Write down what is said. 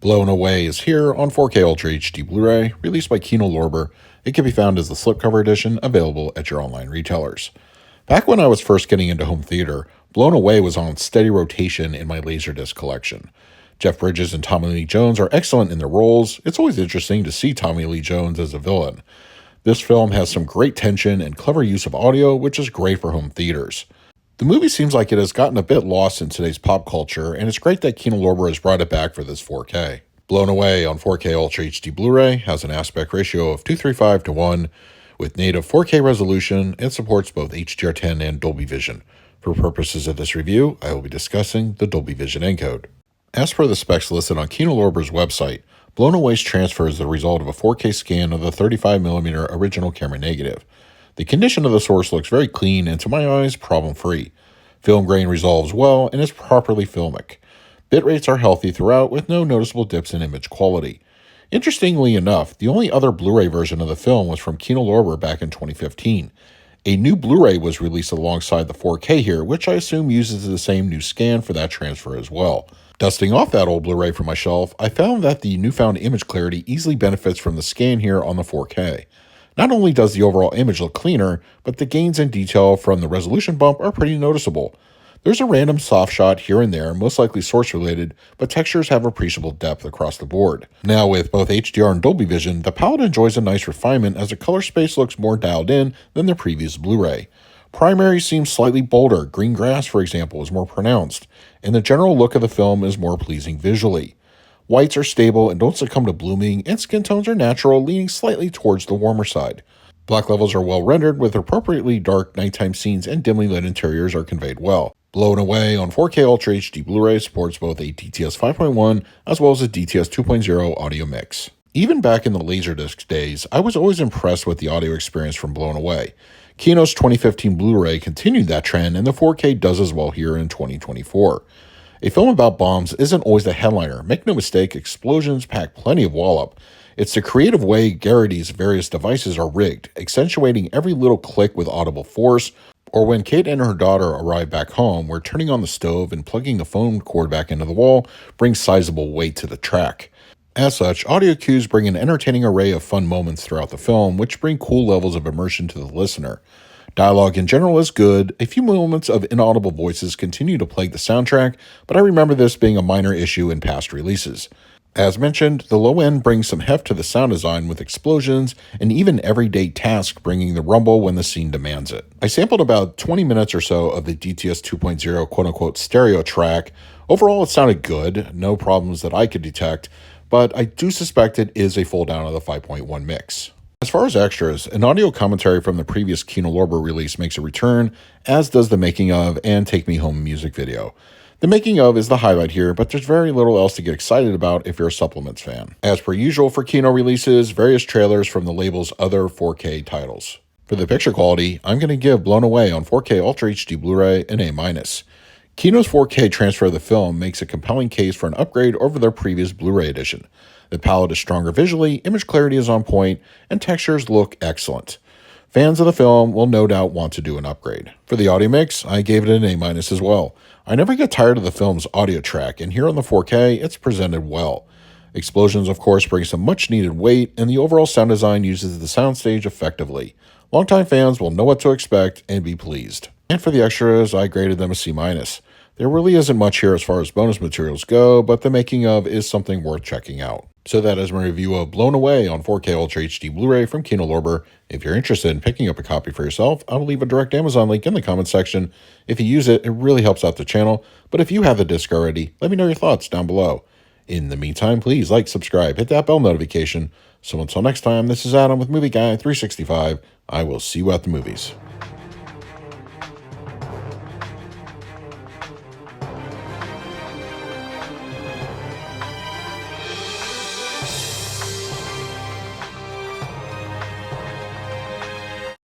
Blown Away is here on 4K Ultra HD Blu-ray, released by Kino Lorber. It can be found as the slipcover edition, available at your online retailers. Back when I was first getting into home theater, Blown Away was on steady rotation in my Laserdisc collection. Jeff Bridges and Tommy Lee Jones are excellent in their roles. It's always interesting to see Tommy Lee Jones as a villain. This film has some great tension and clever use of audio, which is great for home theaters. The movie seems like it has gotten a bit lost in today's pop culture, and it's great that Kino Lorber has brought it back for this 4K. Blown Away on 4K Ultra HD Blu-ray has an aspect ratio of 235:1 with native 4K resolution and supports both HDR10 and Dolby Vision. For purposes of this review, I will be discussing the Dolby Vision encode. As per the specs listed on Kino Lorber's website, Blown Away's transfer is the result of a 4K scan of the 35mm original camera negative. The condition of the source looks very clean and, to my eyes, problem-free. Film grain resolves well and is properly filmic. Bit rates are healthy throughout with no noticeable dips in image quality. Interestingly enough, the only other Blu-ray version of the film was from Kino Lorber back in 2015. A new Blu-ray was released alongside the 4K here, which I assume uses the same new scan for that transfer as well. Dusting off that old Blu-ray from my shelf, I found that the newfound image clarity easily benefits from the scan here on the 4K. Not only does the overall image look cleaner, but the gains in detail from the resolution bump are pretty noticeable. There's a random soft shot here and there, most likely source related, but textures have appreciable depth across the board. Now with both HDR and Dolby Vision, the palette enjoys a nice refinement as the color space looks more dialed in than the previous Blu-ray. Primary seems slightly bolder, green grass for example is more pronounced, and the general look of the film is more pleasing visually. Whites are stable and don't succumb to blooming, and skin tones are natural, leaning slightly towards the warmer side. Black levels are well rendered with appropriately dark nighttime scenes, and dimly lit interiors are conveyed well. Blown Away on 4K Ultra HD Blu-ray supports both a DTS 5.1 as well as a DTS 2.0 audio mix. Even back in the Laserdisc days, I was always impressed with the audio experience from Blown Away. Kino's 2015 Blu-ray continued that trend, and the 4K does as well here in 2024. A film about bombs isn't always the headliner. Make no mistake, explosions pack plenty of wallop. It's the creative way Garrity's various devices are rigged, accentuating every little click with audible force, or when Kate and her daughter arrive back home, where turning on the stove and plugging the phone cord back into the wall brings sizable weight to the track. As such, audio cues bring an entertaining array of fun moments throughout the film, which bring cool levels of immersion to the listener. Dialogue in general is good. A few moments of inaudible voices continue to plague the soundtrack, but I remember this being a minor issue in past releases. As mentioned, the low end brings some heft to the sound design with explosions and even everyday task bringing the rumble when the scene demands it. I sampled about 20 minutes or so of the DTS 2.0 quote-unquote stereo track. Overall, it sounded good, no problems that I could detect, but I do suspect it is a fold down of the 5.1 mix. As far as extras, an audio commentary from the previous Kino Lorber release makes a return, as does the making of and Take Me Home music video. The making of is the highlight here, but there's very little else to get excited about if you're a supplements fan. As per usual for Kino releases, various trailers from the label's other 4K titles. For the picture quality, I'm going to give Blown Away on 4K Ultra HD Blu-ray an A-. Kino's 4K transfer of the film makes a compelling case for an upgrade over their previous Blu-ray edition. The palette is stronger visually, image clarity is on point, and textures look excellent. Fans of the film will no doubt want to do an upgrade. For the audio mix, I gave it an A- as well. I never get tired of the film's audio track, and here on the 4K, it's presented well. Explosions, of course, bring some much-needed weight, and the overall sound design uses the soundstage effectively. Longtime fans will know what to expect and be pleased. And for the extras, I graded them a C-. There really isn't much here as far as bonus materials go, but the making of is something worth checking out. So that is my review of Blown Away on 4K Ultra HD Blu-ray from Kino Lorber. If you're interested in picking up a copy for yourself, I will leave a direct Amazon link in the comments section. If you use it, it really helps out the channel. But if you have the disc already, let me know your thoughts down below. In the meantime, please like, subscribe, hit that bell notification. So until next time, this is Adam with Movie Guy 365. I will see you at the movies.